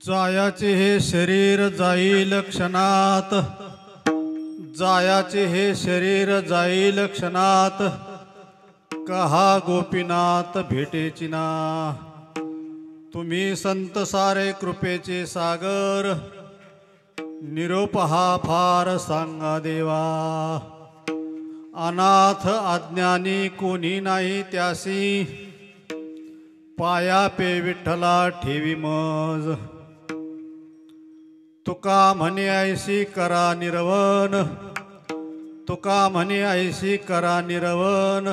जायाचे हे शरीर जाईल क्षणात, जायाचे हे शरीर जाईल क्षणात, कहा गोपीनाथ भेटेची ना। तुम्ही संत सारे कृपेचे सागर, निरोप हा फार सांगा देवा। अनाथ अज्ञानी कोणी नाही त्यासी, पाया पे विठ्ठला ठेवी मज। तुका म्हणे ऐशी करा निर्वण, तुका म्हणे ऐशी करा निर्वण,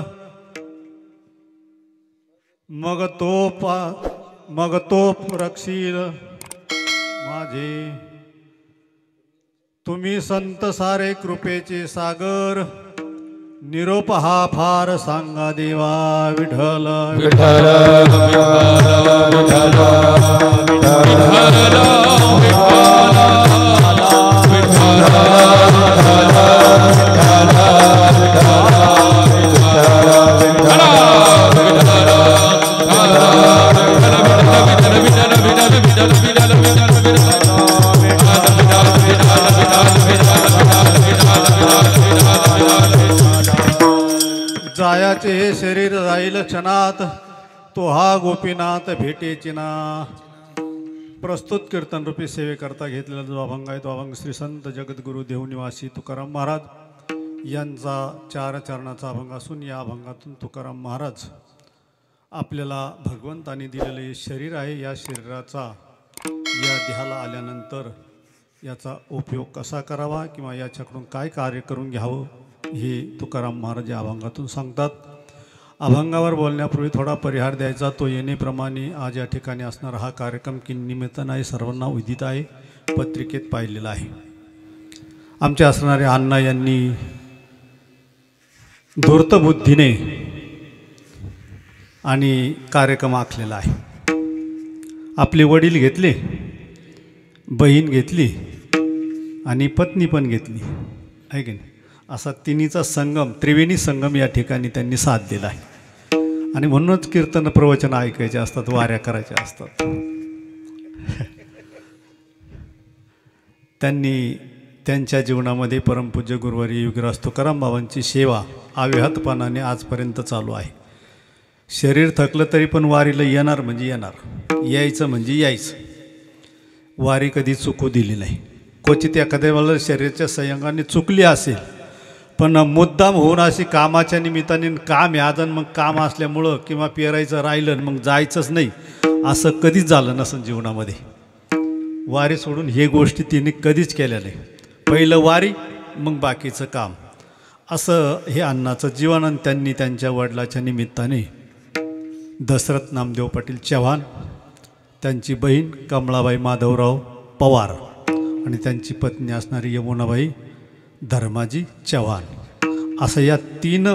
मग तो रक्षील माझे। तुम्ही संत सारे कृपेचे सागर, निरोप हा फार सांगा देवा। विठ्ठल विठ्ठल विठ्ठल जायाचे हे शरीर राहील क्षणात, तो हा गोपीनाथ भेटेची ना। प्रस्तुत कीर्तन रूपी सेवेकरता घेतलेला जो अभंग आहे तो अभंग श्री संत जगद्गुरु देवनिवासी तुकाराम महाराज यांचा 4 चरणाचा अभंग असून या अभंगातून तुकाराम महाराज आपल्याला भगवंताने दिलेले शरीर आहे, या शरीराचा या देहाला आल्यानंतर याचा उपयोग कसा करावा किंवा याच्याकडून काय कार्य करून घ्यावं हे तुकाराम महाराज या अभंगातून सांगतात। अभंगावर बोलण्यापूर्वी थोडा परिहार द्यायचा तो येणेप्रमाणे आज या ठिकाणी असणारा हा कार्यक्रम किनिमित्तानं आहे, सर्वांना विदित आहे, पत्रिकेत पाहिलेला आहे। आमचे असणारे अण्णा यांनी धूर्त बुद्धीने आणि कार्यक्रम आखलेला आहे। आपले वडील घेतले, बहीण घेतली आणि पत्नी पण घेतली आहे की नाही, असा तिन्हीचा संगम, त्रिवेणी संगम या ठिकाणी त्यांनी साथ दिला आहे। आणि म्हणूनच कीर्तन प्रवचन ऐकायचे असतात, वाऱ्या करायच्या असतात। त्यांनी त्यांच्या जीवनामध्ये परमपूज्य गुरुवारी योगीराज तुकाराम बाबांची सेवा अव्याहतपणाने आजपर्यंत चालू आहे। शरीर थकलं तरी पण वारीला येणार म्हणजे येणार, यायचं म्हणजे यायचं। वारी कधी चुकू दिली नाही। क्वचित एखाद्या वेळेला शरीराच्या संयोगाने चुकली असेल, पण मुद्दाम होऊन अशी कामाच्या निमित्ताने काम याजन मग काम असल्यामुळं किंवा पेरायचं राहिलं मग जायचंच नाही असं कधीच झालं नसेल जीवनामध्ये। वारी सोडून हे गोष्टी तिने कधीच केल्या नाही। पहिलं वारी मग बाकीचं काम, असं हे अण्णाचं जीवन। आणि त्यांनी त्यांच्या वडिलाच्या निमित्ताने दशरथ नामदेव पाटील चव्हाण, त्यांची बहीण कमळाबाई माधवराव पवार आणि त्यांची पत्नी असणारी यमुनाबाई धर्माजी चव्हाण, असं या 3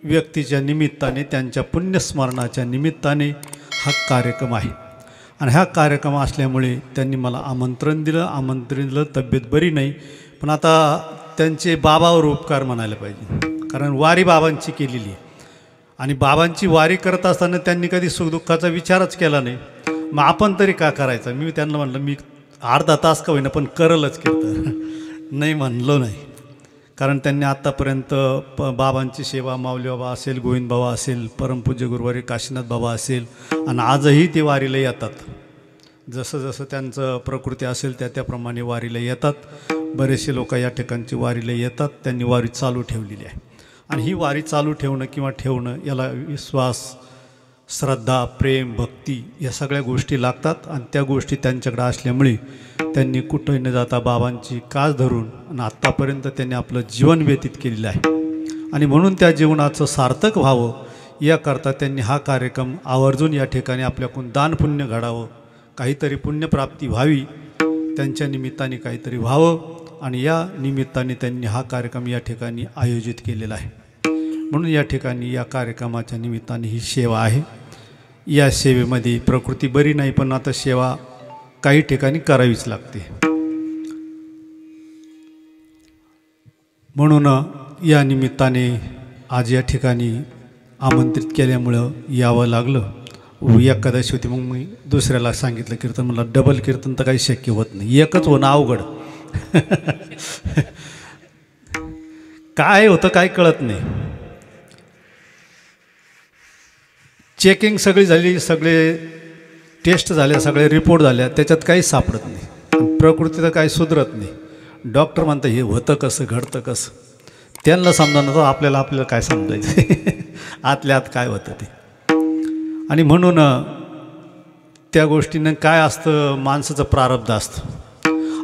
व्यक्तीच्या निमित्ताने, त्यांच्या पुण्यस्मरणाच्या निमित्ताने हा कार्यक्रम आहे। आणि हा कार्यक्रम असल्यामुळे त्यांनी मला आमंत्रण दिलं। तब्येत बरी नाही, पण आता त्यांचे बाबावर उपकार म्हणायला पाहिजे, कारण वारी बाबांची केलेली आहे। आणि बाबांची वारी करत असताना त्यांनी कधी सुखदुःखाचा विचारच केला नाही, मग आपण तरी का करायचा। मी त्यांना म्हणलं मी अर्धा तास का होईना पण करलच कीर्तन, नाही म्हणलो नाही। कारण त्यांनी आत्तापर्यंत बाबांची सेवा, माऊली बाबा असेल, गोविंद बाबा असेल, परमपूज्य गुरुवारी काशीनाथ बाबा असेल, आणि आजही ते वारीला येतात। जसं जसं त्यांचं प्रकृती असेल त्याप्रमाणे वारीला येतात। बरेचसे लोक या ठिकाणची वारीला येतात, त्यांनी वारी चालू ठेवलेली आहे। आणि ही वारी चालू ठेवणं याला विश्वास, श्रद्धा, प्रेम, भक्ती या सगळ्या गोष्टी लागतात। आणि त्या गोष्टी त्यांच्याकडे असल्यामुळे त्यांनी कुठंही न जाता बाबांची कास धरून आणि आत्तापर्यंत त्यांनी आपलं जीवन व्यतीत केलेलं आहे। आणि म्हणून त्या जीवनाचं सार्थक व्हावं याकरता त्यांनी हा कार्यक्रम आवर्जून या ठिकाणी आपल्याकडून दानपुण्य घडावं, काहीतरी पुण्यप्राप्ती व्हावी, त्यांच्या निमित्ताने काहीतरी व्हावं, आणि या निमित्ताने त्यांनी हा कार्यक्रम या ठिकाणी आयोजित केलेला आहे। म्हणून या ठिकाणी या कार्यक्रमाच्या निमित्ताने ही सेवा आहे। या सेवेमध्ये प्रकृती बरी नाही, पण आता सेवा काही ठिकाणी करावीच लागते। म्हणून या निमित्ताने आज या ठिकाणी आमंत्रित केल्यामुळं यावं लागलं। एकादशी होती, मग मी दुसऱ्याला सांगितलं कीर्तन, मला डबल कीर्तन तर काही शक्य होत नाही, एकच होणं अवघड. काय होतं काय कळत नाही. चेकिंग सगळी झाली, सगळे टेस्ट झाल्या, सगळे रिपोर्ट झाल्या, त्याच्यात काहीच सापडत नाही. आणि प्रकृती तर काही सुधरत नाही. डॉक्टर म्हणतं हे होतं कसं, घडतं कसं, त्यांना समजा आपल्याला काय समजायचं आतल्या आत काय होतं ते. आणि म्हणून त्या गोष्टीनं काय असतं, माणसाचं प्रारब्ध असतं.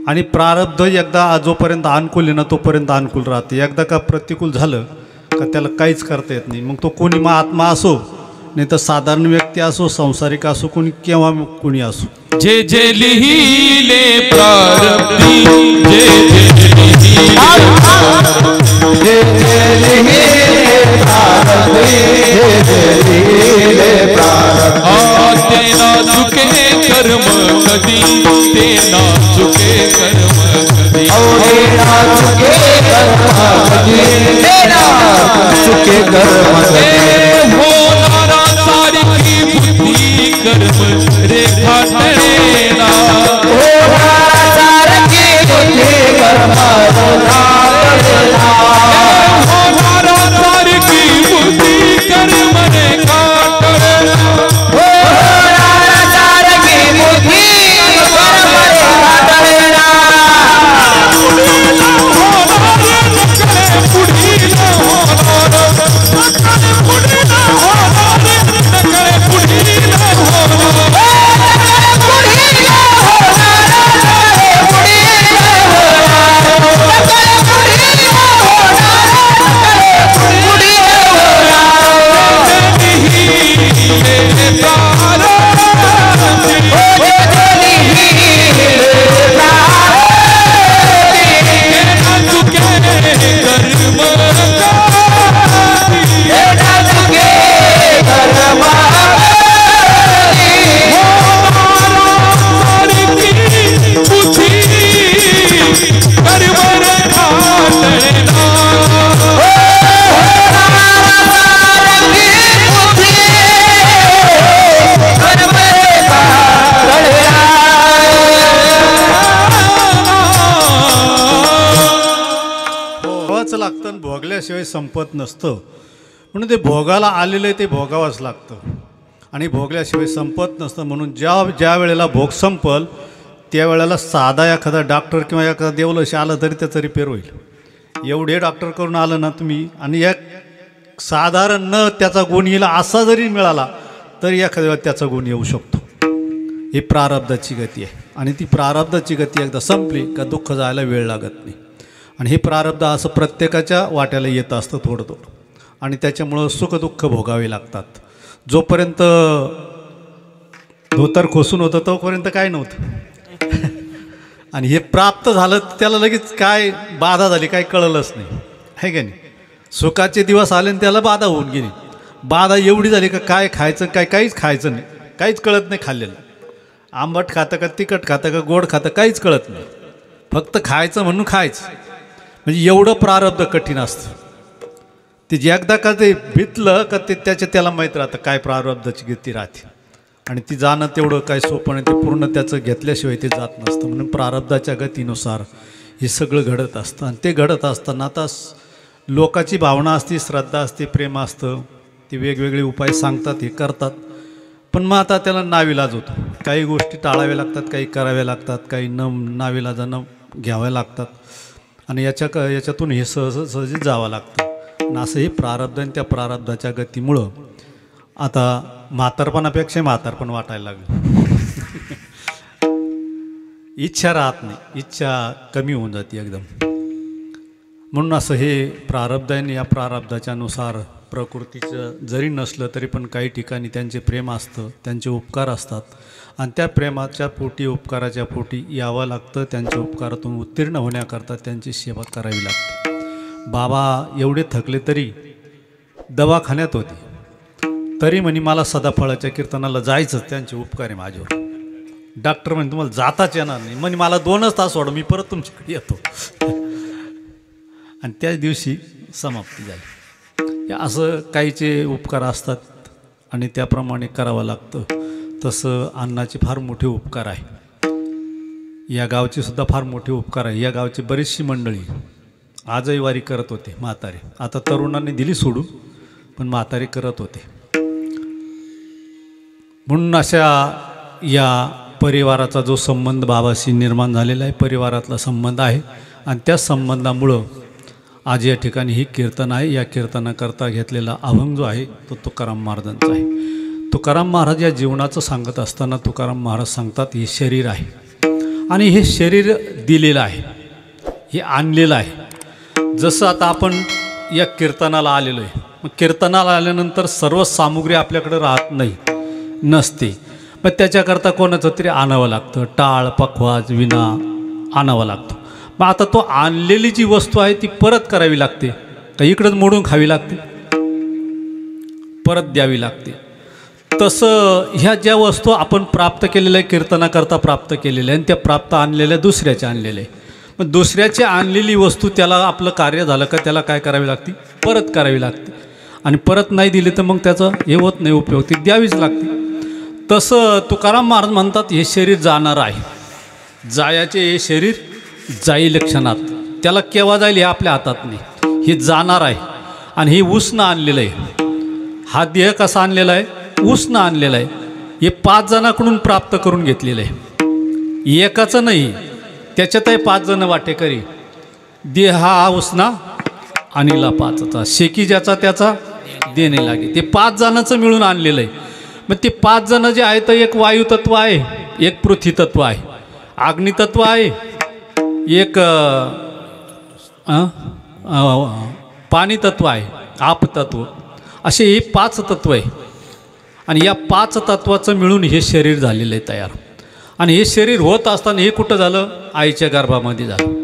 आणि प्रारब्ध एकदा जोपर्यंत अनुकूल आहे ना तोपर्यंत अनुकूल राहते. एकदा का प्रतिकूल झालं का त्याला काहीच करता येत नाही. मग तो कोणी महात्मा असो, नाही तर साधारण व्यक्ती असो, संसारिक असो, कोणी केव्हा कोणी असो. जे जे लिहिले प्रारब्धी, जे जे लिहिले प्रारब्धी, तेना चुके कर्म कधी, तेना चुके कर्म कधी, तेना चुके कर्म कधी, तेना चुके कर्म कधी. होणारा सारी बुद्धी कर्म रेखाटलेला, होणारा सारी बुद्धी कर्म रेखाटलेला, होणारा सारी बुद्धी कर्म रेखाटलेला, होणारा सारी बुद्धी कर्म रेखाटलेला. लागतं, भोगल्याशिवाय संपत नसतं. म्हणून ते भोगाला आलेलं ते भोगावंच लागतं आणि भोगल्याशिवाय संपत नसतं. म्हणून ज्या वेळेला भोग संपल त्यावेळेला साधा एखादा डॉक्टर किंवा एखादा देवलशी आलं तरी त्याचं रिपेअर होईल. एवढे डॉक्टर करून आलं ना तुम्ही, आणि एक साधारण न त्याचा गुण येईल असा जरी मिळाला तरी एखाद्या वेळेला त्याचा गुण येऊ शकतो. ही प्रारब्धाची गती आहे. आणि ती प्रारब्धाची गती एकदा संपली का दुःख जायला वेळ लागत नाही. आणि हे प्रारब्ध असं प्रत्येकाच्या वाट्याला येत असतं थोडं थोडं, आणि त्याच्यामुळं सुखदुःख भोगावे लागतात. जोपर्यंत धोतर खोसून होतं तोपर्यंत काय नव्हतं. आणि हे प्राप्त झालं त्याला लगेच काय बाधा झाली काय कळलंच नाही, आहे का नाही. सुखाचे दिवस आले आणि त्याला बाधा होऊन गेली. बाधा एवढी झाली का काय खायचं काहीच खायचं नाही, काहीच कळत नाही खाल्लेलं. आंबट खातं का तिखट खातं का गोड खातं काहीच कळत नाही, फक्त खायचं म्हणून खायचं. म्हणजे एवढं प्रारब्ध कठीण असतं. ते एकदा का ते भितलं का ते त्याला माहीत राहतं काय प्रारब्धाची गती राहते. आणि ती जाणं तेवढं काय सोपं नाही, ते पूर्ण त्याचं घेतल्याशिवाय ते जात नसतं. म्हणून प्रारब्धाच्या गतीनुसार हे सगळं घडत असतं. आणि ते घडत असताना आता लोकाची भावना असते, श्रद्धा असते, प्रेम असतं, ते वेगवेगळे उपाय सांगतात, हे करतात. पण मग आता त्याला नाविलाज होतो. काही गोष्टी टाळाव्या लागतात, काही कराव्या लागतात, काही नाविलाजानं घ्याव्या लागतात. आणि याच्यातून हे सहजी जावं लागतं. आणि असं हे प्रारब्ध आणि त्या प्रारब्धाच्या गतीमुळं आता म्हातारपणापेक्षा म्हातारपण वाटायला लागलं. इच्छा राहत नाही, इच्छा कमी होऊन जाते एकदम. म्हणून असं हे प्रारब्ध आहे. या प्रारब्धाच्या नुसार प्रकृतीचं जरी नसलं तरी पण काही ठिकाणी त्यांचे प्रेम असतं, त्यांचे उपकार असतात. आणि त्या प्रेमाच्या पोटी, उपकाराच्या पोटी यावं लागतं. त्यांच्या उपकारातून उत्तीर्ण होण्याकरता त्यांची सेवा करावी लागते. बाबा एवढे थकले तरी दवाखान्यात होते, तरी म्हणे मला सदाफळाच्या कीर्तनाला जायचं, त्यांचे उपकार आहे माझ्यावर. डॉक्टर म्हणे तुम्हाला जाताच येणार नाही, म्हणे मला 2च तास सोडा, मी परत तुमच्याकडे येतो. आणि त्याच दिवशी समाप्ती झाली. असं काहीचे उपकार असतात आणि त्याप्रमाणे करावं लागतं. तसं अण्णाचे फार मोठे उपकार आहे. या गावचे सुद्धा फार मोठे उपकार आहे. या गावची बरीचशी मंडळी आजही वारी करत होते म्हातारे. आता तरुणांनी दिली सोडून, पण म्हातारे करत होते. म्हणून अशा या परिवाराचा जो संबंध बाबाशी निर्माण झालेला आहे, परिवारातला संबंध आहे. आणि त्या संबंधामुळं आज या ठिकाणी ही कीर्तन आहे. या कीर्तनाकरता घेतलेला अभंग जो आहे तो तुकाराम महाराजांचा आहे. तुकाराम महाराज या जीवनाचं सांगत असताना तुकाराम महाराज सांगतात, हे शरीर आहे आणि हे शरीर दिलेलं आहे, हे आणलेलं आहे. जसं आता आपण या कीर्तनाला आलेलो आहे, मग कीर्तनाला आल्यानंतर सर्व सामुग्री आपल्याकडे राहत नाही, नसते. मग त्याच्याकरता कोणाचं तरी आणावं लागतं, टाळ, पखवाज, विणा आणावं लागतं. मग आता तो आणलेली जी वस्तू आहे ती परत करावी लागते का इकडंच मोडून खावी लागते, परत द्यावी लागते. तसं ह्या ज्या वस्तू आपण प्राप्त केलेल्या आहे, कीर्तनाकरता प्राप्त केलेल्या आहे, आणि त्या प्राप्त आणलेल्या दुसऱ्याच्या आणलेल्या आहे. मग दुसऱ्याची आणलेली वस्तू त्याला आपलं कार्य झालं का त्याला काय करावी लागते, परत करावी लागते. आणि परत नाही दिली तर मग त्याचं हे होत नाही उपयोग, ती द्यावीच लागते. तसं तुकाराम महाराज म्हणतात, हे शरीर जाणार आहे, जायाचे हे शरीर जाईल क्षणात, त्याला केव्हा जाईल हे आपल्या हातात नाही, हे जाणार आहे. आणि हे उसनं आणलेलं आहे. हा देह कसा आणलेला आहे, उसनं आणलेला आहे. हे 5 जणांकडून प्राप्त करून घेतलेलं आहे, एकाचं नाही. त्याच्यातही 5 जण वाटेकरी. देह हा उसना आणला 5चा, शेकी ज्याचा त्याचा देणे लागे. ते 5 जणांचं मिळून आणलेलं आहे. मग ते 5 जण जे आहेत, एक वायुतत्व आहे, एक पृथ्वीतत्व आहे, अग्नितत्व आहे, एक पाणीतत्व आहे, आपतत्व. असे हे 5 तत्व आहे. आणि या 5 तत्वाचं मिळून हे शरीर झालेलं आहे तयार. आणि हे शरीर होत असताना हे कुठं झालं, आईच्या गर्भामध्ये झालं.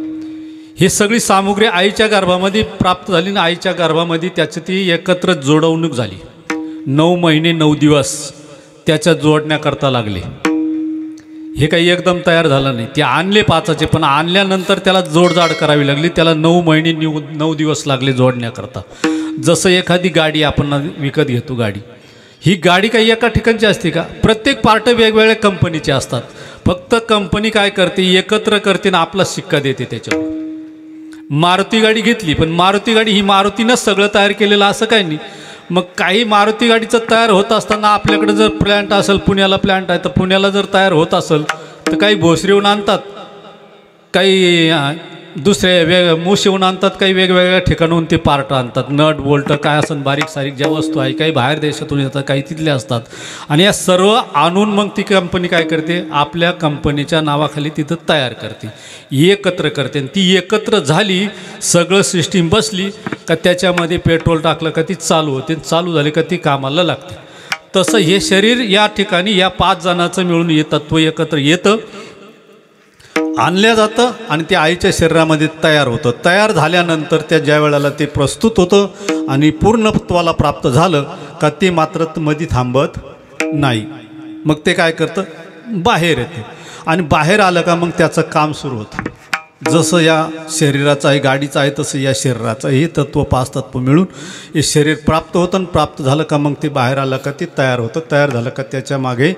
ही सगळी सामुग्री आईच्या गर्भामध्ये प्राप्त झाली आणि आईच्या गर्भामध्ये त्याची ती एकत्र जोडवणूक झाली. 9 महिने 9 दिवस त्याच्या जोडण्याकरता लागले. हे काही एकदम तयार झालं नाही. ते आणले 5चे, पण आणल्यानंतर त्याला जोडजाड करावी लागली. त्याला 9 महिने 9 दिवस लागले जोडण्याकरता. जसं एखादी गाडी आपण विकत घेतो, गाडी, ही गाडी काही एका ठिकाणची असते का, प्रत्येक पार्ट वेगवेगळ्या कंपनीचे असतात. फक्त कंपनी काय करते, एकत्र करते ना आपला शिक्का देते त्याच्यावर. मारुती गाडी घेतली, पण मारुती गाडी ही मारुतीनंच सगळं तयार केलेलं असं काही नाही. मग काही मारुती गाडीचं तयार होत असताना आपल्याकडे जर प्लॅन्ट असेल, पुण्याला प्लॅन्ट आहे, तर पुण्याला जर तयार होत असेल तर काही भोसरीहून आणतात, काही दुसरे मुशीहून आणतात, काही वेगवेगळ्या ठिकाणून ते पार्ट आणतात, नट बोल्ट काय असेल बारीक सारीक ज्या वस्तू आहे, काही बाहेर देशातून येतात, काही तिथले असतात. आणि या सर्व आणून मग ती कंपनी काय करते, आपल्या कंपनीच्या नावाखाली तिथं तयार करते, एकत्र करते. आणि ती एकत्र झाली, सगळं सिस्टीम बसली का त्याच्यामध्ये पेट्रोल टाकलं का ती चालू होते, चालू झाली का ती कामाला लागते. तसं हे शरीर या ठिकाणी या 5 जणांचं मिळून हे तत्व एकत्र येतं, आणलं जातं आणि ते आईच्या शरीरामध्ये तयार होतं. तयार झाल्यानंतर त्या ज्या वेळेला ते प्रस्तुत होतं आणि पूर्णत्वाला प्राप्त झालं का ते मात्र मध्ये थांबत नाही. मग ते काय करतं, बाहेर येतं. आणि बाहेर आलं का मग त्याचं काम सुरू होतं. जसं या शरीराचं आहे, गाडीचं आहे, तसं या शरीराचं हे तत्व 5 तत्व मिळून हे शरीर प्राप्त होतं. आणि प्राप्त झालं का मग ते बाहेर आलं का ते तयार होतं. तयार झालं का त्याच्या मागे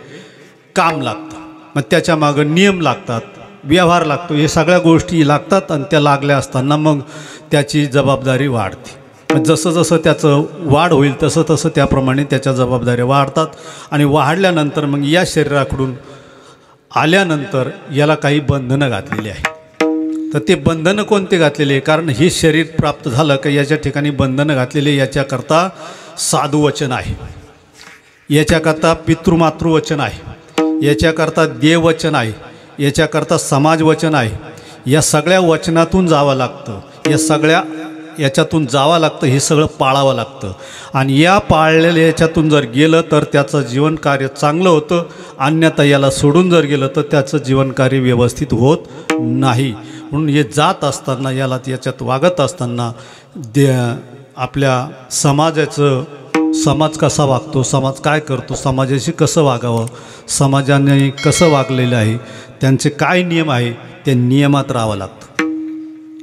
काम लागतं, मग त्याच्या मागं नियम लागतात, व्यवहार लागतो, हे सगळ्या गोष्टी लागतात. आणि त्या लागल्या असताना मग त्याची जबाबदारी वाढते. जसं जसं त्याचं वाढ होईल तसं तसं त्याप्रमाणे त्याच्या जबाबदाऱ्या वाढतात. आणि वाढल्यानंतर मग या शरीराकडून आल्यानंतर याला काही बंधनं घातलेली आहे. तर ते बंधनं कोणते घातलेले आहे, कारण हे शरीर प्राप्त झालं का याच्या ठिकाणी बंधनं घातलेले. याच्याकरता साधुवचन आहे, याच्याकरता पितृमातृवचन आहे, याच्याकरता देववचन आहे, याच्याकरता समाजवचन आहे. या सगळ्या वचनातून जावं लागतं, या सगळ्या याच्यातून जावं लागतं, हे सगळं पाळावं लागतं. आणि या पाळलेल्या याच्यातून जर गेलं तर त्याचं जीवनकार्य चांगलं होतं. अन्यथा याला सोडून जर गेलं तर त्याचं जीवनकार्य व्यवस्थित होत नाही. म्हणून हे जात असताना, याला याच्यात वागत असताना आपल्या समाजाचं, समाज कसा वागतो, समाज काय करतो, समाजाशी कसं वागावं, समाजाने कसं वागलेलं आहे, त्यांचे काय नियम आहे, त्या नियमात राहावं लागतं.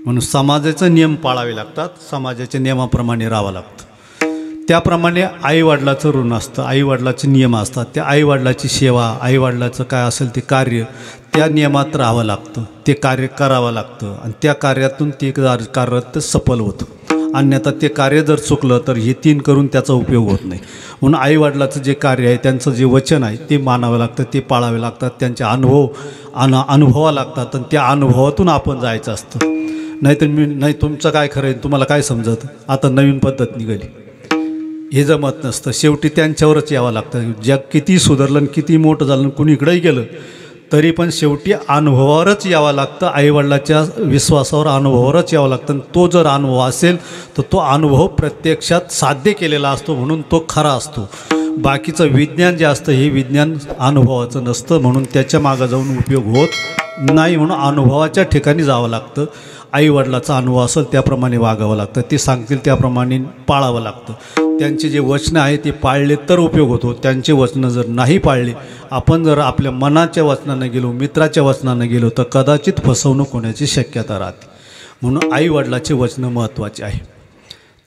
म्हणून समाजाचे नियम पाळावे लागतात, समाजाच्या नियमाप्रमाणे राहावं लागतं. त्याप्रमाणे आईवडिलाचं ऋण असतं, आईवडिलाचे नियम असतात. त्या आईवडिलाची सेवा, आईवडिलाचं काय असेल ते कार्य, त्या नियमात राहावं लागतं, ते कार्य करावं लागतं आणि त्या कार्यातून ते कार्य ते सफल होतं. अन्यथा ते कार्य जर चुकलं तर हे 3 करून त्याचा उपयोग होत नाही. म्हणून आईवडिलाचं जे कार्य आहे, त्यांचं जे वचन आहे ते मानावं लागतं, ते पाळावे लागतात, त्यांचे अनुभवा लागतात आणि त्या अनुभवातून आपण जायचं असतं. नाही तुमचं काय खरं आहे, तुम्हाला काय समजत, आता नवीन पद्धत निघाली, हे जमत नसतं. शेवटी त्यांच्यावरच यावं लागतं. जग किती सुधारलं आणि किती मोठं झालं, कुणीकडेही गेलं तरी पण शेवटी अनुभवावरच यावं लागतं. आईवडिलाच्या विश्वासावर, अनुभवावरच यावं लागतं. आणि तो जर अनुभव असेल तर तो अनुभव प्रत्यक्षात साध्य केलेला असतो, म्हणून तो खरा असतो. बाकीचं विज्ञान जे असतं हे विज्ञान अनुभवाचं नसतं, म्हणून त्याच्या मागं जाऊन उपयोग होत नाही. म्हणून अनुभवाच्या ठिकाणी जावं लागतं. आईवडिलाचा अनुभव असेल त्याप्रमाणे वागावं लागतं, ते सांगतील त्याप्रमाणे पाळावं लागतं. त्यांचे जे वचनं आहे ते पाळले तर उपयोग होतो. त्यांचे वचनं जर नाही पाळले, आपण जर आपल्या मनाच्या वचनानं गेलो, मित्राच्या वचनानं गेलो तर कदाचित फसवणूक होण्याची शक्यता राहते. म्हणून आईवडिलाचे वचनं महत्त्वाचे आहे.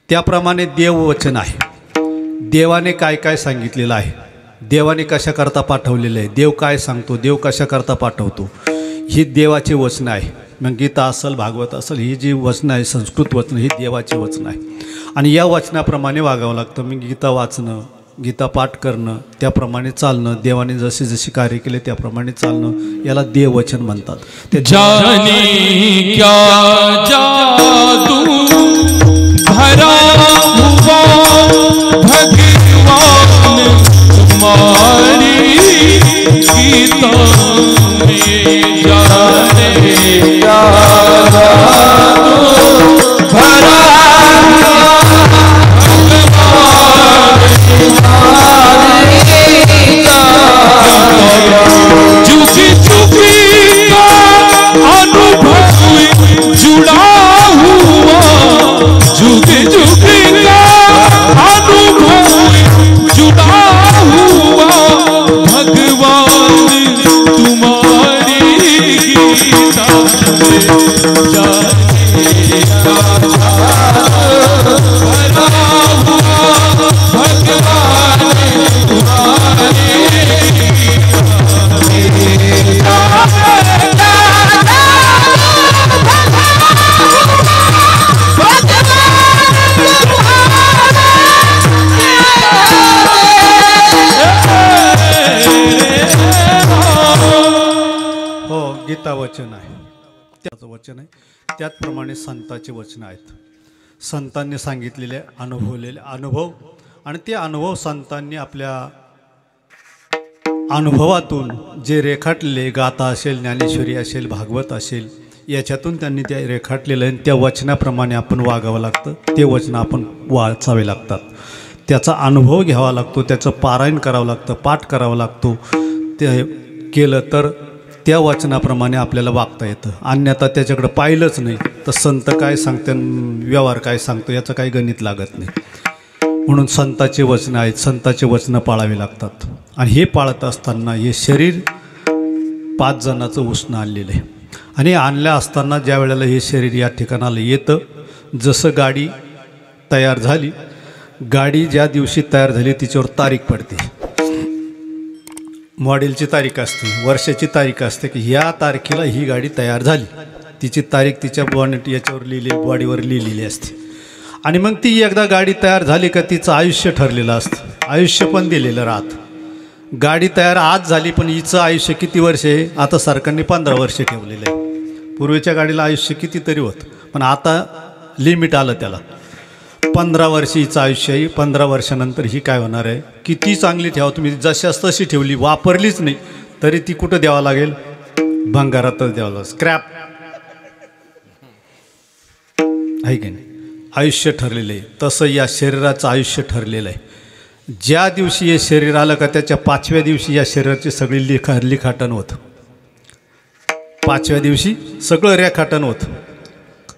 त्याप्रमाणे देववचन आहे. देवाने काय काय सांगितलेलं आहे, देवाने कशाकरता पाठवलेलं आहे, देव काय सांगतो, देव कशाकरता पाठवतो, ही देवाचे वचनं आहे. मग गीता असेल, भागवत असेल, ही जी वचनं आहे, संस्कृत वचनं, ही देवाची वचनं आहे. आणि या वचनाप्रमाणे वागावं लागतं. मग गीता वाचणं, गीता पाठ करणं, त्याप्रमाणे चालणं, देवाने जसे जसे कार्य केले त्याप्रमाणे चालणं, याला देववचन म्हणतात. जाने क्या जादू भरा हुआ भगवान तुम्हारी गीता में, जाने क्या जादू भरा चुकी चुकी का अनुभव जुड़ा हुआ, चुकी चुकी का अनुभव जुड़ा हुआ भगवान तुम्हारी गीता में, जाने का भरा हुआ भगवान तुम्हारी गीता वचन आहे, त्याचं वचन आहे. त्याचप्रमाणे संतांचे वचन आहेत. संतांनी सांगितलेले अनुभवलेले अनुभव, आणि ते अनुभव संतांनी आपल्या अनुभवातून जे रेखाटलेले, गाथा असेल, ज्ञानेश्वरी असेल, भागवत असेल, याच्यातून त्यांनी त्या रेखाटलेलं आहे. त्या वचनाप्रमाणे आपण वागावं लागतं. ते वचन आपण वाचावे लागतात, त्याचा अनुभव घ्यावा लागतो, त्याचं पारायण करावं लागतं, पाठ करावा लागतो. ते केलं तर त्या वचनाप्रमाणे आपल्याला वागता येतं. अन्यथा त्याच्याकडं पाहिलंच नाही तर संत काय सांगते, व्यवहार काय सांगतो, याचं काही गणित लागत नाही. म्हणून संतांचे वचनं आहेत, संतांचे वचनं पाळावे लागतात. आणि हे पाळत असताना हे शरीर 5 जणांचं उसणं आणलेलं आहे. आणि आणल्या असताना ज्या वेळेला हे शरीर या ठिकाणाला येतं, जसं गाडी तयार झाली, गाडी ज्या दिवशी तयार झाली तिच्यावर तारीख पडते, मॉडेलची तारीख असते, वर्षाची तारीख असते की ह्या तारखेला ही गाडी तयार झाली. तिची तारीख तिच्या बॉनेट याच्यावर लिहिलेली, बॉडीवर लिहिलेली असते. आणि मग ती एकदा गाडी तयार झाली का तिचं आयुष्य ठरलेलं असतं, आयुष्य पण दिलेलं राहतं. गाडी तयार आज झाली पण हिचं आयुष्य किती वर्ष आहे, आता सरकारने 15 वर्ष ठेवलेलं आहे. पूर्वीच्या गाडीला आयुष्य कितीतरी होतं, पण आता लिमिट आलं त्याला. 15 वर्ष हिचं आयुष्य आहे. 15 वर्षानंतर ही काय होणार आहे, किती चांगली ठेवा तुम्ही, जशाच तशी ठेवली, वापरलीच नाही तरी ती कुठं द्यावं लागेल, भंगारातच द्यावं लागेल, स्क्रॅप आहे की नाही. आयुष्य ठरलेलं आहे. तसं या शरीराचं आयुष्य ठरलेलं आहे. ज्या दिवशी हे शरीर आलं का त्याच्या 5व्या दिवशी या शरीराची सगळी लिखाटन होतं. 5व्या दिवशी सगळं रेखाटन होतं.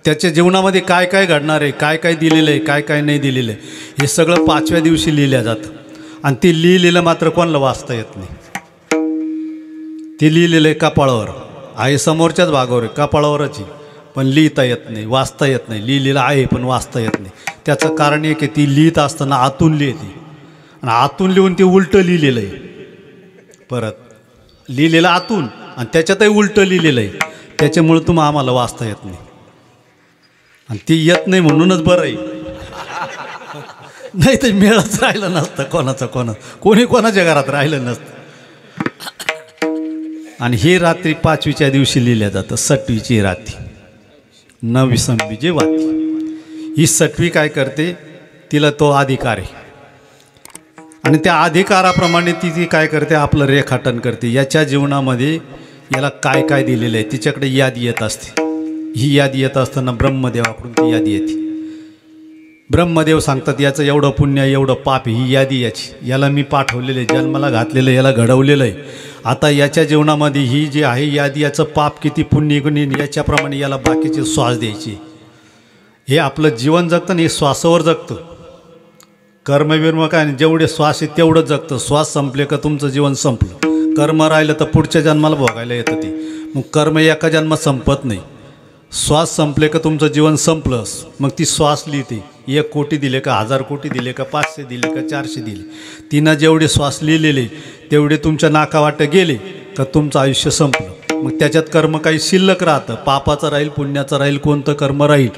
त्याच्या जीवनामध्ये काय काय घडणार आहे, काय काय दिलेलं आहे, काय काय नाही दिलेलं आहे, हे सगळं 5व्या दिवशी लिहिलं जातं. आणि ते लिहिलेलं मात्र कोणाला वाचता येत नाही. ते लिहिलेलं आहे कपाळावर आहे, समोरच्याच भागावर आहे, कपाळावरच आहे. पण लिहिता येत नाही, वाचता येत नाही. लिहिलेलं आहे पण वाचता येत नाही. त्याचं कारण एक आहे, ती लिहित असताना आतून लिहिते आणि आतून लिहून ते उलटं लिहिलेलं आहे. परत लिहिलेलं आतून आणि त्याच्यातही उलटं लिहिलेलं आहे. त्याच्यामुळे आम्हाला वाचता येत नाही आणि ती येत नाही म्हणूनच बरं आहे. नाही तर मेळच राहिलं नसतं कोणी कोणाच्या घरात राहिलं नसतं. आणि ही रात्री 5वीच्या दिवशी लिहिल्या जातं. 6वीची रात्री 9वी संबीजे वाती. ही 6वी काय करते, तिला तो अधिकार आहे आणि त्या अधिकाराप्रमाणे ती काय करते, आपलं रेखाटन करते. याच्या जीवनामध्ये याला काय काय दिलेलं आहे तिच्याकडे यादी येत असते. ही यादी येत असताना ब्रह्मदेवाकडून ती यादी येते. ब्रह्मदेव सांगतात याचं एवढं पुण्य एवढं पाप, ही यादी याची, याला मी पाठवलेलं आहे, जन्माला घातलेलं आहे, याला घडवलेलं आहे. आता याच्या जीवनामध्ये ही जी आहे यादी, याचं पाप किती पुण्य गुणी, याच्याप्रमाणे याला बाकीचे श्वास द्यायचे. हे आपलं जीवन जगतं आणि हे श्वासावर जगतं. कर्मविर्म काय नाही, जेवढे श्वास आहे तेवढंच जगतं. श्वास संपले का तुमचं जीवन संपलं. कर्म राहिलं तर पुढच्या जन्माला भोगायला येतं ते. मग कर्म एका जन्मात संपत नाही. श्वास संपले का तुमचं जीवन संपलं. मग ती श्वास लिहिते, 1 कोटी दिले का 1000 कोटी दिले का 500 दिले का 400 दिले. तिनं जेवढे श्वास लिहिलेले तेवढे तुमच्या नाकावाटे गेले का तुमचं आयुष्य संपलं. मग त्याच्यात कर्म काही शिल्लक राहतं, पापाचं राहील पुण्याचं राहील, कोणतं कर्म राहील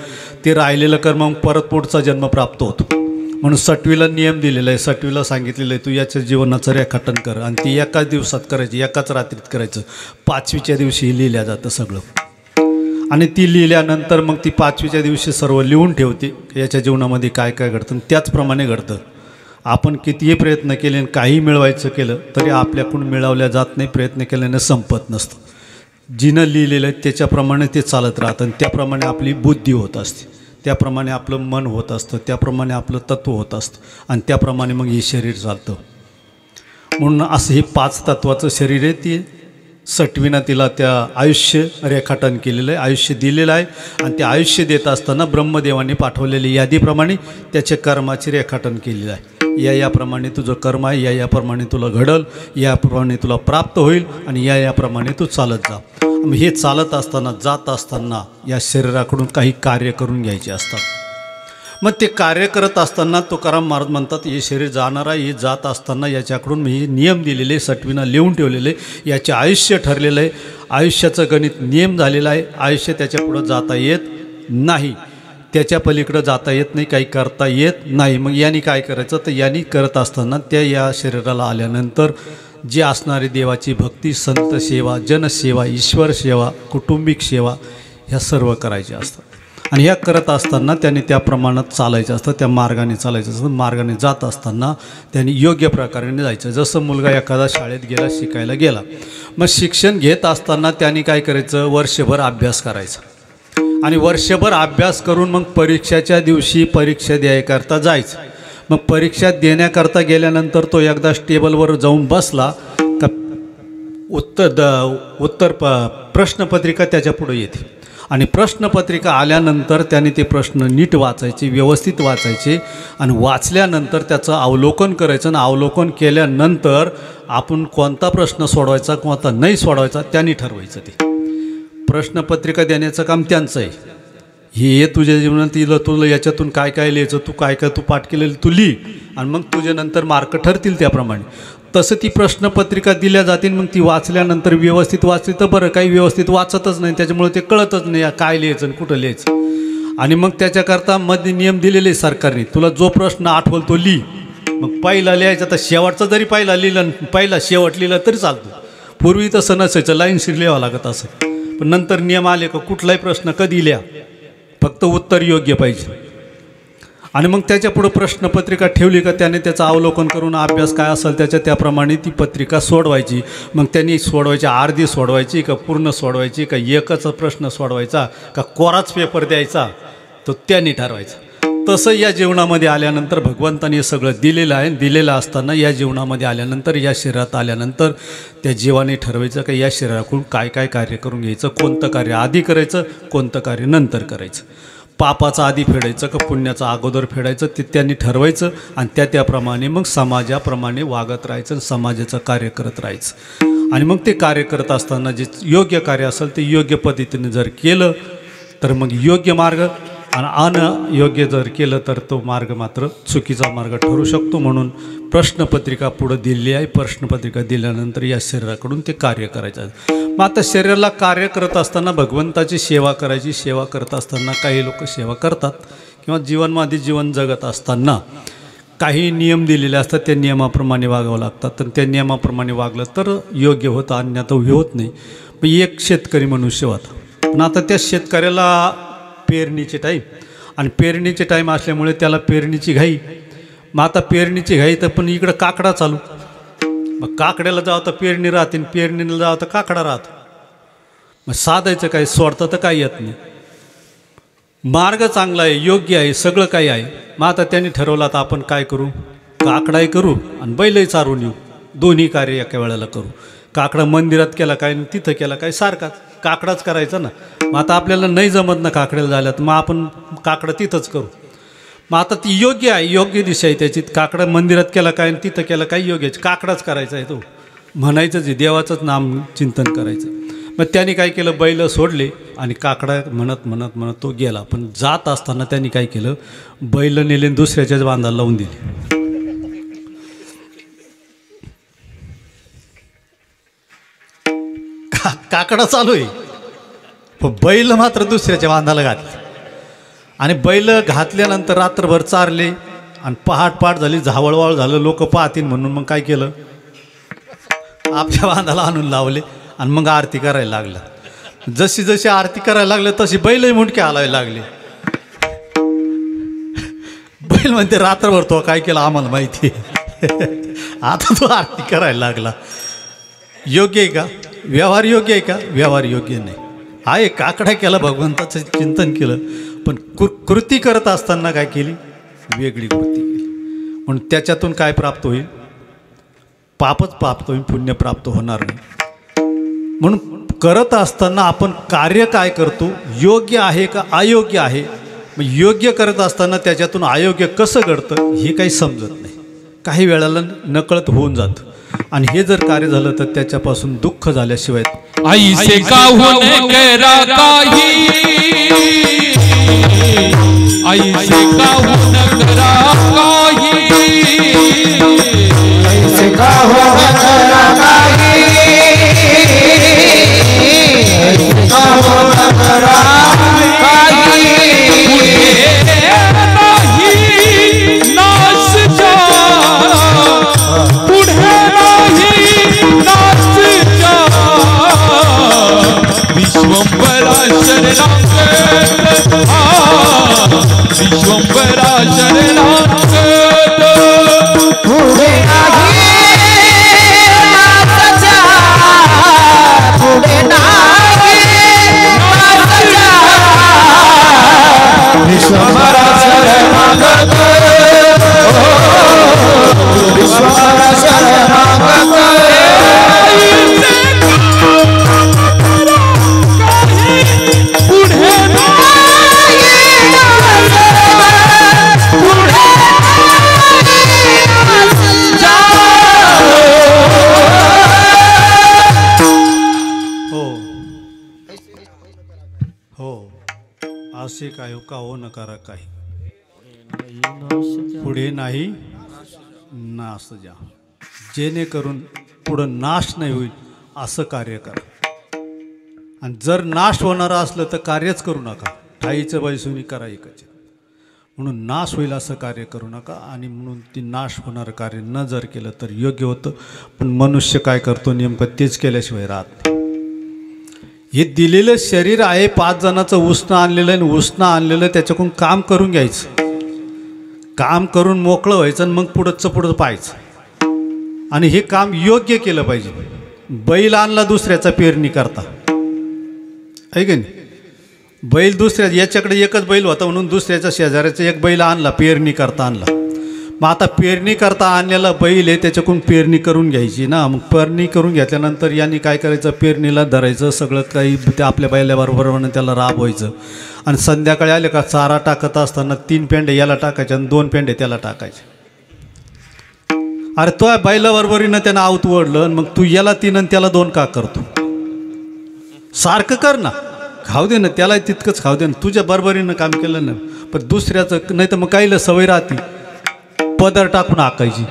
ते राहिलेलं कर्म मग परत पुढचा जन्म प्राप्त होतो. म्हणून 6वीला नियम दिलेला आहे. 6वीला सांगितलेलं आहे तू याच्या जीवनाचं रेखाटन कर आणि ती एकाच दिवसात करायची, एकाच रात्रीत करायचं. 5वीच्या दिवशी लिहिल्या जातं सगळं आणि ती लिहिल्यानंतर मग ती 5वीच्या दिवशी सर्व लिहून ठेवते याच्या जीवनामध्ये काय काय घडतं. त्याचप्रमाणे घडतं. आपण कितीही प्रयत्न केले आणि काही मिळवायचं केलं तरी आपल्याकडून मिळवल्या जात नाही. प्रयत्न केल्याने संपत नसतं. जिनं लिहिलेलं आहे त्याच्याप्रमाणे ते चालत राहतं आणि त्याप्रमाणे आपली बुद्धी होत असते, त्याप्रमाणे आपलं मन होत असतं, त्याप्रमाणे आपलं तत्व होत असतं आणि त्याप्रमाणे मग हे शरीर चालतं. म्हणून असं हे 5 तत्वाचं शरीर आहे. ती 6वीनं तिला त्या आयुष्य रेखाटन केलेलं आहे, आयुष्य दिलेलं आहे आणि ते आयुष्य देत असताना ब्रह्मदेवाने पाठवलेली यादीप्रमाणे त्याचे कर्माचे रेखाटन केलेलं आहे. याप्रमाणे तुझं कर्म आहे, याप्रमाणे तुला घडल, याप्रमाणे तुला प्राप्त होईल आणि याप्रमाणे तू चालत जा. हे चालत असताना जात असताना या शरीराकडून काही कार्य करून घ्यायचे असतात. मग ते कार्य करत असताना तुकाराम महाराज म्हणतात हे शरीर जाणार आहे, हे जात असताना याच्याकडून हे नियम दिलेले 6वीनं लिहून ठेवलेले, याचे आयुष्य ठरलेलं आहे, आयुष्याचं गणित नियम झालेलं आहे. आयुष्य त्याच्या पुढं जाता येत नाही, त्याच्या पलीकडं जाता येत नाही, काही करता येत नाही. मग यांनी काय करायचं तर यांनी करत असताना त्या या शरीराला आल्यानंतर जी असणारी देवाची भक्ती, संत सेवा, जनसेवा, ईश्वर सेवा, कुटुंबिक सेवा ह्या सर्व करायच्या असतात. आणि ह्या करत असताना त्यांनी त्या प्रमाणात चालायचं असतं, त्या मार्गाने चालायचं असतं. मार्गाने जात असताना त्यांनी योग्य प्रकारे जायचं. जसं मुलगा एखादा शाळेत गेला, शिकायला गेला, मग शिक्षण घेत असताना त्यांनी काय करायचं, वर्षभर अभ्यास करायचा आणि वर्षभर अभ्यास करून मग परीक्षेच्या दिवशी परीक्षा द्यायकरता जायचं. मग परीक्षा देण्याकरता गेल्यानंतर तो एकदा टेबलवर जाऊन बसला का प्रश्नपत्रिका त्याच्या पुढे येते आणि प्रश्नपत्रिका आल्यानंतर त्याने ते प्रश्न नीट वाचायचे, व्यवस्थित वाचायचे आणि वाचल्यानंतर त्याचं अवलोकन करायचं आणि अवलोकन केल्यानंतर आपण कोणता प्रश्न सोडवायचा कोणता नाही सोडवायचा त्यांनी ठरवायचं. ते प्रश्नपत्रिका देण्याचं काम त्यांचं आहे. हे तुझ्या जीवनात तुला याच्यातून काय काय लिहायचं, तू काय काय तू पाठ केलेलं तू लिही आणि मग तुझ्या नंतर मार्क ठरतील त्याप्रमाणे. तसं ती प्रश्नपत्रिका दिल्या जातील. मग ती वाचल्यानंतर व्यवस्थित वाचली तर बरं, काही व्यवस्थित वाचतच नाही त्याच्यामुळे ते कळतच नाही काय लिहायचं आणि कुठं लिहायचं. आणि मग त्याच्याकरता मध्ये नियम दिलेले सरकारने, तुला जो प्रश्न आठवल तो लिही. मग पहिला लिहायचा तर शेवटचा जरी पहिला लिहिलं, पहिला शेवट लिहिलं तरी चालतो. पूर्वी तसं नसायचं, लाईनशीर लिहावं लागत असं. पण नंतर नियम आले का कुठलाही प्रश्न कधी लिहा, फक्त उत्तर योग्य पाहिजे. आणि मग त्याच्या पुढं प्रश्नपत्रिका ठेवली का त्याने त्याचं अवलोकन करून अभ्यास काय असेल त्याच्या त्याप्रमाणे ती पत्रिका सोडवायची. मग त्यांनी सोडवायची, अर्धी सोडवायची का पूर्ण सोडवायची का एकच प्रश्न सोडवायचा का कोराच पेपर द्यायचा तो त्यांनी ठरवायचा. तसं या जीवनामध्ये आल्यानंतर भगवंताने हे सगळं दिलेलं आहे. दिलेलं असताना या जीवनामध्ये आल्यानंतर, या शरीरात आल्यानंतर त्या जीवाने ठरवायचं का या शरीराकडून काय काय कार्य करून घ्यायचं, कोणतं कार्य आधी करायचं, कोणतं कार्य नंतर करायचं, पापाचं आधी फेडायचं का पुण्याचं अगोदर फेडायचं ते त्यांनी ठरवायचं. आणि त्याप्रमाणे मग समाजाप्रमाणे वागत राहायचं, समाजाचं कार्य करत राहायचं. आणि मग ते कार्य करत असताना जे योग्य कार्य असेल ते योग्य पद्धतीने जर केलं तर मग योग्य मार्ग आणि अनयोग्य जर केलं तर तो मार्ग मात्र चुकीचा मार्ग ठरू शकतो. म्हणून प्रश्नपत्रिका पुढं दिलेली आहे. प्रश्नपत्रिका दिल्यानंतर या शरीराकडून ते कार्य करायचं आहे. मग आता शरीराला कार्य करत असताना भगवंताची सेवा करायची. सेवा करत असताना काही लोक सेवा करतात किंवा जीवनमाधी जीवन जगत असताना काही नियम दिलेले असतात. त्या नियमाप्रमाणे वागावं लागतात. तर त्या नियमाप्रमाणे वागलं तर योग्य होतं, अन्यथा होत नाही. मग एक शेतकरी मनुष्य होता. पण आता त्या शेतकऱ्याला पेरणीचे टाईम आणि पेरणीचे टाईम असल्यामुळे त्याला पेरणीची घाई. मग आता पेरणीची घाई तर पण इकडं काकडा चालू. मग काकड्याला जावं तर पेरणी राहते आणि पेरणीला जावं तर काकडा राहतो. मग साधायचं काय, सोडतं तर काही येत नाही. मार्ग चांगला आहे, योग्य आहे, सगळं काही आहे. मग आता त्यांनी ठरवलं आता आपण काय करू, काकडाही करू आणि बैलही चारून येऊ. दोन्ही कार्य एका वेळेला करू. काकडा मंदिरात केला काय आणि तिथं केला काय सारखाच, काकडाच करायचा ना. मग आता आपल्याला नाही जमत ना काकड्याला झाल्या, तर मग आपण काकडा तिथंच करू. मग आता ती योग्य आहे, योग्य दिशा आहे त्याची. काकडा मंदिरात केला काय आणि तिथं केला काय योग्य आहे, काकडाच करायचा आहे. तो म्हणायचंच आहे, देवाचंच नाम चिंतन करायचं. मग त्याने काय केलं, बैल सोडले आणि काकडा म्हणत म्हणत म्हणत तो गेला. पण जात असताना त्यांनी काय केलं, बैल नेले दुसऱ्याच्याच बांधाला लावून दिले. काकडा चालू आहे, पण बैल मात्र दुसऱ्याच्या बांधाला घातले. आणि बैल घातल्यानंतर रात्रभर चारले आणि पहाट झाली, झावळवाळ झालं. लोक पाहतील म्हणून मग काय केलं, आपल्या बांधाला आणून लावले आणि मग आरती करायला लागला. जशी जशी आरती करायला लागले तशी बैलही मुंडके हलायला लागले. बैल म्हणते रात्रभर तो काय केला आम्हाला माहिती. आता तो आरती करायला लागला. योग्य आहे का, व्यवहार योग्य आहे का, व्यवहार योग्य नाही आहे. काकडा केला, भगवंताचं चिंतन केलं, पण कृती करत असताना काय केली, वेगळी कृती केली. म्हणून त्याच्यातून काय प्राप्त होईल, पापच प्राप्त होईल, पुण्य प्राप्त होणार नाही. म्हणून करत असताना आपण कार्य काय करतो, योग्य आहे का अयोग्य आहे. मग योग्य करत असताना त्याच्यातून अयोग्य कसं घडतं हे काही समजत नाही. काही वेळाला नकळत होऊन जातं. आणि हे जर कार्य झालं तर त्याच्यापासून दुःख झाल्याशिवाय आई से काहून करा काही, आई से काहून करा काही, आई से काहून करा काही, आई से काहून करा काही. विश्वंभरा शरणागत, विश्वंभरा शरणागत, पुढे नाही नाथच्या, पुढे नाही नाथच्या, विश्वंभरा शरणागत, विश्वंभरा शरणागत. असे काय का हो नकारा काही, पुढे नाही नाश जा, जेणेकरून पुढं नाश नाही होईल असं कार्य करा. आणि जर नाश होणारं असलं तर कार्यच करू नका. ठाईचं बैसुनी करा एकच. म्हणून नाश होईल असं कार्य करू नका. आणि म्हणून ती नाश होणारं कार्य न जर केलं तर योग्य होतं. पण मनुष्य काय करतो, नेमकं तेच केल्याशिवाय राहत नाही. हे दिलेलं शरीर आहे, 5 जणांचं उसणं आणलेलं आहे, उसणं आणलेलं त्याच्याकडून काम करून घ्यायचं, काम करून मोकळं व्हायचं आणि मग पुढं पाहायचं. आणि हे काम योग्य केलं पाहिजे. बैल आणला दुसऱ्याचा पेरणी करता, आहे की नाही. बैल दुसऱ्या, याच्याकडे एकच बैल होता म्हणून दुसऱ्याचा शेजाऱ्याचा एक बैल आणला, पेरणी करता आणला. मग आता पेरणी करता आणलेला बैल आहे, त्याच्याकडून पेरणी करून घ्यायची ना. मग पेरणी करून घेतल्यानंतर यांनी काय करायचं, पेरणीला धरायचं, सगळं काही ते आपल्या बैलाबरोबर त्याला राबवायचं. आणि संध्याकाळी आले का चारा टाकत असताना 3 पेंडे याला टाकायचे आणि 2 पेंडे त्याला टाकायचे. अरे तो बैलाबरोबरीनं त्यानं आवत ओढलं, मग तू याला 3 आणि त्याला 2 का करतो, सारखं कर ना. खाऊ दे ना, त्याला तितकंच खाऊ दे ना, तुझ्या बरोबरीनं काम केलं ना. पण दुसऱ्याचं नाही तर मग काहीला सवय राहते पदर टाकून हाकायची.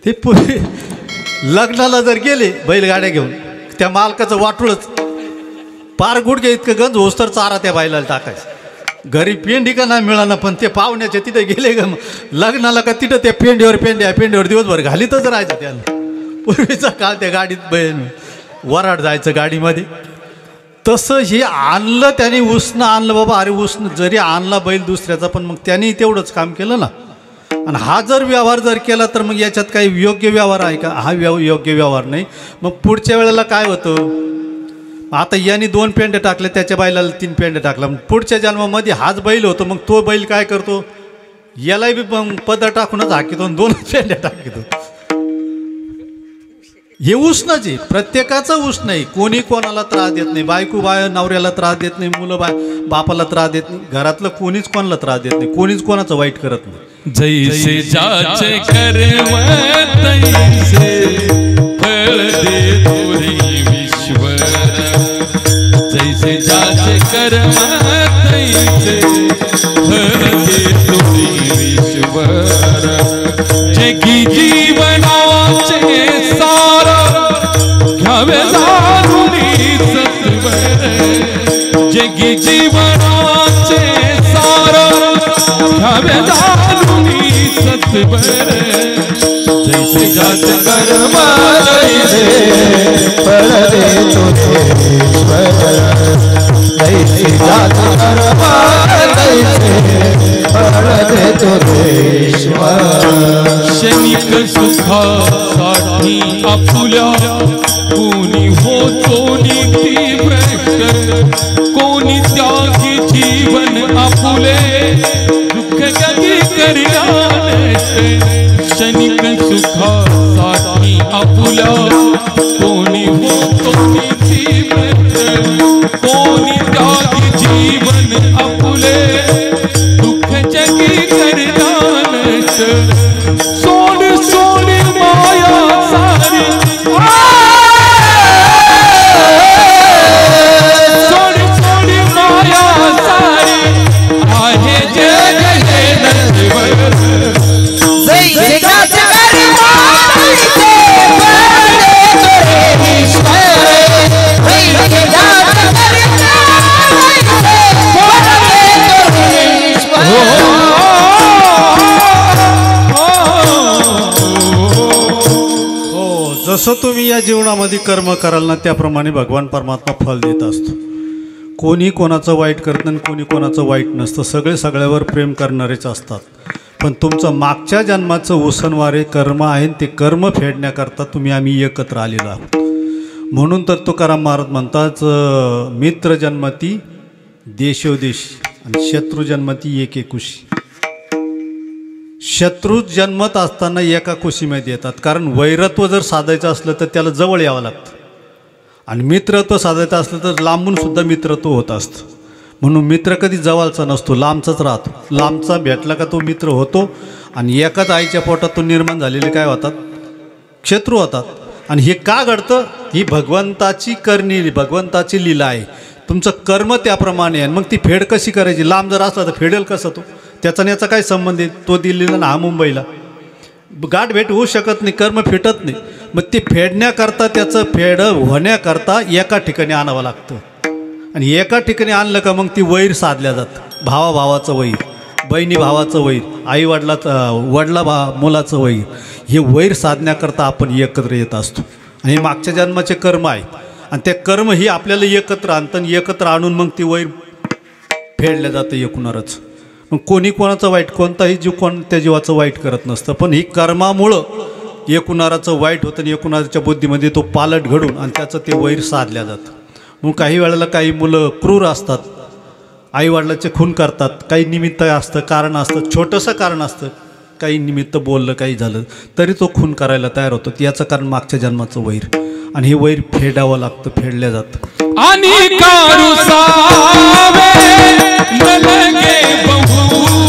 ते पुढे लग्नाला जर गेले बैलगाड्या घेऊन, त्या मालकाचं वाटूळच पार गुडघे इतकं गंज होस तर चारा त्या बैलाला टाकायचं. घरी पेंडी का नाही मिळाना, पण ते पाहुण्याच्या तिथे गेले का लग्नाला का तिथं त्या पेंडीवर दिवसभर घालीतच राहायचं. त्याला पूर्वीचा काळ त्या गाडीत वराड जायचं गाडीमध्ये. तसं हे आणलं त्याने, उसनं आणलं बाबा. अरे उसनं जरी आणला बैल दुसऱ्याचा, पण मग त्याने तेवढंच काम केलं ना. आणि हा जर व्यवहार जर केला तर मग याच्यात काही योग्य व्यवहार आहे का? हा योग्य व्यवहार नाही. मग पुढच्या वेळेला काय होतं, आता याने 2 पेंडे टाकले, त्याच्या बैलाला 3 पेंडे टाकला. पुढच्या जन्मामध्ये हाच बैल होतो, मग तो बैल काय करतो, यालाही बी पदर टाकूनच हाकितो, 2 पेंड्या टाकितो. हे उष्णच आहे, प्रत्येकाचं उष्ण आहे. कोणी कोणाला त्रास देत नाही. बायको नवऱ्याला त्रास देत नाही, मुलं बापाला त्रास देत नाही, घरातलं कोणीच कोणाला त्रास देत नाही, कोणीच कोणाचं वाईट करत नाही. जैसे जाचे कर्म तैसे फल देतो रे ईश्वर. जैसे जाचे कर्म तैसे फल देतो रे ईश्वर. जगी जीवनाचे सार घ्यावे जाणून सत्वर. जगी जीवनाचे सार घ्यावे जाणून सत्वर. जैसे जाचे कर्म तैसे फल देतो ईश्वर. जैसे जाचे कर्म तैसे फल देतो ईश्वर. क्षणिक सुखासाठी आपुल्या कोणी होतो तीव्र, कोणी त्यागी जीवन आपुले दुःख गती करण्याचे. क्षणिक सुखासाठी आपुल्या कोणी होतो तीव्र, कोणी त्यागी जीवन आपुले दुःख जगी करण्याचे. सोड सोड माया सारी, सोड सोड माया सारी आहे जग हे नश्वर. जैसे जाचे कर्म तैसे फल देतो ईश्वर. जैसे जाचे कर्म तैसे फल देतो ईश्वर. जसं तुम्ही या जीवनामध्ये कर्म कराल ना, त्याप्रमाणे भगवान परमात्मा फल देत असतो. कोणी कोणाचं वाईट करत नाही, कोणी कोणाचं वाईट नसतं. सगळे सगळ्यावर प्रेम करणारेच असतात. पण तुमचं मागच्या जन्माचं उसनवारे कर्म आहे, ते कर्म फेडण्याकरता आम्ही एकत्र आलेलो आहोत. म्हणून तर तुकाराम महाराज म्हणतात, मित्र जन्मती देशोदेशी आणि शत्रू जन्मती एकेकुशी. शत्रू जन्मत असताना एका कुशीमध्ये येतात, कारण वैरत्व जर साधायचं असलं तर त्याला जवळ यावं लागतं, आणि मित्रत्व साधायचं असलं तर लांबून सुद्धा मित्रत्व होत असतं. म्हणून मित्र कधी जवळचा नसतो, लांबचाच राहतो. लांबचा भेटला का तो मित्र होतो, आणि एकाच आईच्या पोटातून निर्माण झालेले काय होतात, शत्रू होतात. आणि हे का घडतं, ही भगवंताची करणी, भगवंताची लीला आहे. तुमचं कर्म त्याप्रमाणे आहे. मग ती फेड कशी करायची, लांब जर असला तर फेडेल कसं तो, त्याचा आणि याचा काय संबंध आहे. तो दिल्लीला ना हा मुंबईला, गाठ भेट होऊ शकत नाही, कर्म फेटत नाही. मग ते फेडण्याकरता, त्याचं फेड होण्याकरता एका ठिकाणी आणावं लागतं. आणि एका ठिकाणी आणलं का मग ती वैर साधल्या जातं. भावाभावाचं वैर, बहिणी भावाचं वैर, आई वडला मुलाचं वैर. हे वैर साधण्याकरता आपण एकत्र येत असतो. आणि मागच्या जन्माचे कर्म आहे, आणि ते कर्म ही आपल्याला एकत्र आणतं, आणि एकत्र आणून मग ती वैर फेडल्या जातं एकूणारच. मग कोणी कोणाचं वाईट, कोणताही जीव कोणत्या जीवाचं वाईट करत नसतं, पण ही कर्मामुळं एकूणाराचं वाईट होतं, आणि एकूणाच्या बुद्धीमध्ये तो पालट घडून आणि त्याचं ते वैर साधल्या जातं. मग काही वेळेला काही मुलं क्रूर असतात, आईवडिलाचे खून करतात. काही निमित्त असतं, कारण असतं, छोटंसं कारण असतं, काही निमित्त बोललं, काही झालं तरी तो खून करायला तयार होतो. याचं कारण मागच्या जन्माचं वैर, आणि हे वैर फेडावं लागतं, फेडल्या जातं. आणि कारुसावे न लगे बहु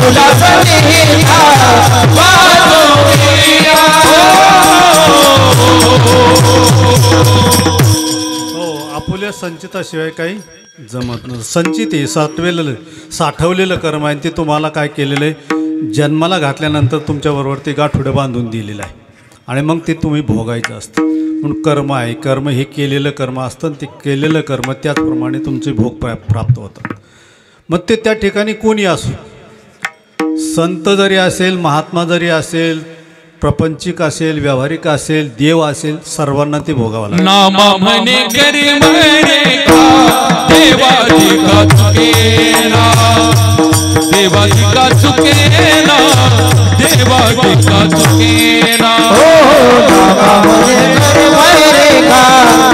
तुला सनेहा वाजोया हो, आपुल्या संचिताशिवाय काही जमत नसतं. संचित हे साठवलेलं कर्म आहे. ते तुम्हाला काय केलेलं आहे, जन्माला घातल्यानंतर तुमच्याबरोबर ते गाठोडं बांधून दिलेलं आहे आणि मग ते तुम्ही भोगायचं असतं. म्हणून कर्म आहे. कर्म हे केलेलं कर्म असतं आणि ते केलेलं कर्म त्याचप्रमाणे तुमचे भोग प्राप्त होतात. मग ते त्या ठिकाणी कोणी असो, संत जरी असेल, महात्मा जरी असेल, प्रपंचिक असेल, व्यावहारिक असेल, देव असेल, सर्वांना ते भोगावं लागतं. नामा म्हणे करी म्हणे का देवाची का चुकेना, देवाची का चुकेना, देवाची का चुकेना. नामा म्हणे करी म्हणे का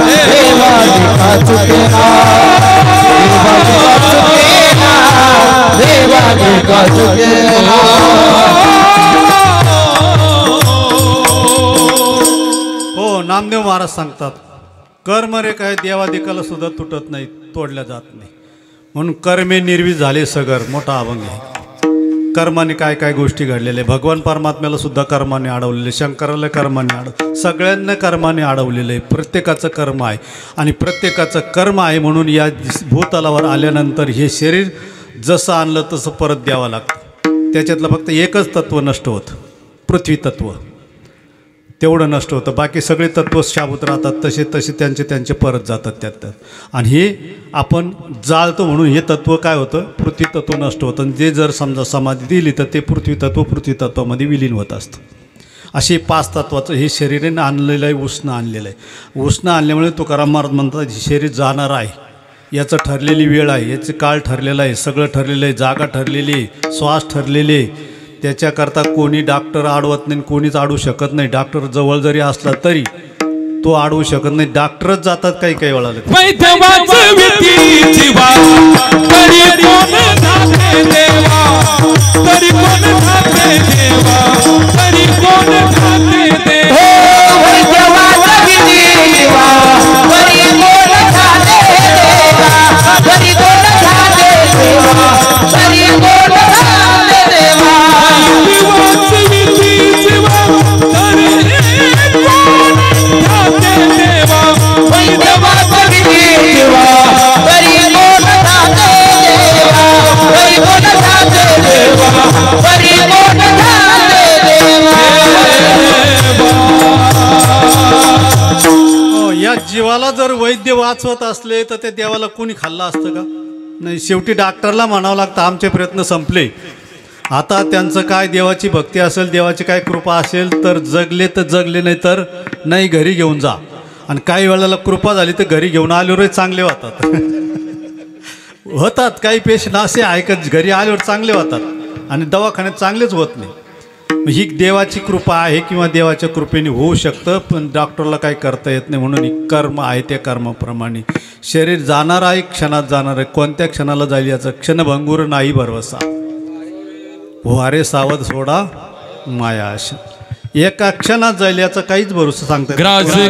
देवाची का चुकेना, देवाची का चुकेना. हो, नामदेव महाराज सांगतात, कर्म रे काय देवादिकाला सुद्धा तुटत नाही, तोडल्या जात नाही. म्हणून कर्मे निर्वी झाले सगर, मोठा अभंग आहे. कर्माने काय काय गोष्टी घडलेल्या आहे. भगवान परमात्म्याला सुद्धा कर्माने अडवलेले, शंकराला कर्माने सगळ्यांना कर्माने अडवलेलं आहे. प्रत्येकाचं कर्म आहे आणि प्रत्येकाचं कर्म आहे म्हणून या भूतलावर आल्यानंतर हे शरीर जसं आणलं तसं परत द्यावं लागतं. त्याच्यातलं फक्त एकच तत्त्व नष्ट होतं, पृथ्वी तत्त्व. तेवढं नष्ट होतं, बाकी सगळे तत्त्व शाबूत राहतात, तसे तसे त्यांचे परत जातात त्यात. आणि हे आपण जाळतो म्हणून हे तत्त्व काय होतं, पृथ्वी तत्त्व नष्ट होतं. आणि जे जर समजा समाधी दिली तर ते पृथ्वी तत्त्वामध्ये विलीन होत असतं. असे 5 तत्वाचं हे शरीराने आणलेलं आहे, उष्ण आणलेलं आहे. उष्ण आणल्यामुळे तुकाराम महाराज म्हणतात, हे शरीर जाणार आहे, याचं ठरलेली वेळ आहे, याचं काळ ठरलेला आहे, सगळं ठरलेलं आहे, जागा ठरलेली आहे, श्वास ठरलेले आहे. त्याच्याकरता कोणी डॉक्टर अडवत नाही, कोणीच अडवू शकत नाही. डॉक्टर जवळ जरी असला तरी तो अडवू शकत नाही. डॉक्टरच जातात काही काही वेळाला. या जीवाला जर वैद्य वाचवत असले तर ते देवाला कोणी खाल्लं असतं का? नाही. शेवटी डॉक्टरला म्हणावं लागतं आमचे प्रयत्न संपले, आता त्यांचं काय देवाची भक्ती असेल, देवाची काय कृपा असेल तर जगले तर जगले, नाही तर नाही, घरी घेऊन जा. आणि काही वेळेला कृपा झाली तर घरी घेऊन आल्यावरच चांगले होतात. होतात काही पेशंट असे ऐकत घरी आल्यावर चांगले होतात आणि दवाखान्यात चांगलेच होत नाही. ही देवाची कृपा आहे किंवा देवाच्या कृपेने होऊ शकतं, पण डॉक्टरला काही करता येत नाही. म्हणून ही कर्म आहे, त्या कर्माप्रमाणे शरीर जाणार आहे, क्षणात जाणार आहे. कोणत्या क्षणाला जाईल याचा क्षणभंगूर नाही भरवसा. हो अरे सावध सोडा माया आशा, एका क्षणात जाईल याचा काहीच भरोसा सांगता येत नाही.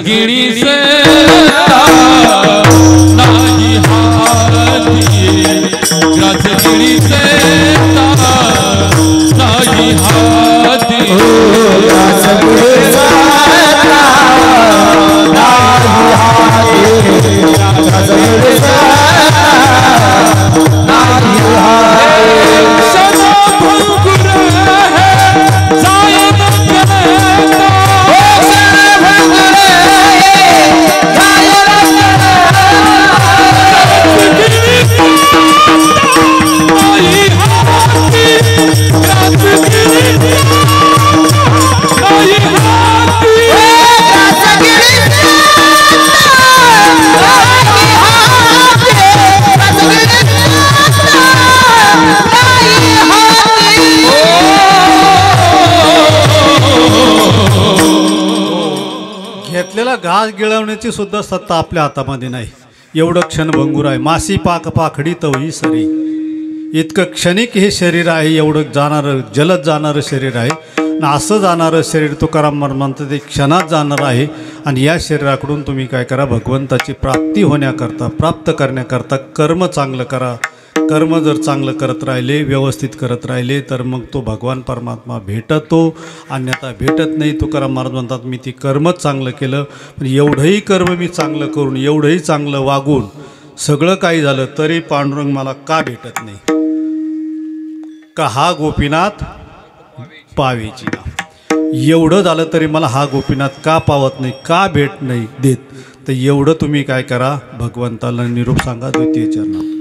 घेतलेला घास गिळवण्याची सुद्धा सत्ता आपल्या हातामध्ये नाही. एवढं क्षणभंगूर आहे. मासी पाक पाखडी तवही सरी, इतकं क्षणिक हे शरीर आहे. एवढं जाणारं, जलद जाणारं शरीर आहे. आणि असं जाणारं शरीर तुकाराम म्हणतात ते क्षणात जाणार आहे. आणि या शरीराकडून तुम्ही काय करा, भगवंताची प्राप्ती होण्याकरता, प्राप्त करण्याकरता कर्म चांगलं करा. कर्म जर चांगलं करत राहिले, व्यवस्थित करत राहिले, तर मग तो भगवान परमात्मा भेटतो. अन्यथा भेटत नाही. तुकाराम महाराज म्हणतात, मी ती कर्मच चांगलं केलं, पण एवढंही कर्म मी चांगलं करून, एवढंही चांगलं वागून सगळं काही झालं तरी पांडुरंग मला का भेटत नाही? का हा गोपीनाथ पावेची ना. एवढं झालं तरी मला हा गोपीनाथ का पावत नाही, का भेट नाही देत? तर एवढं तुम्ही काय करा, भगवंताला निरूप सांगा द्वितीय चरणात.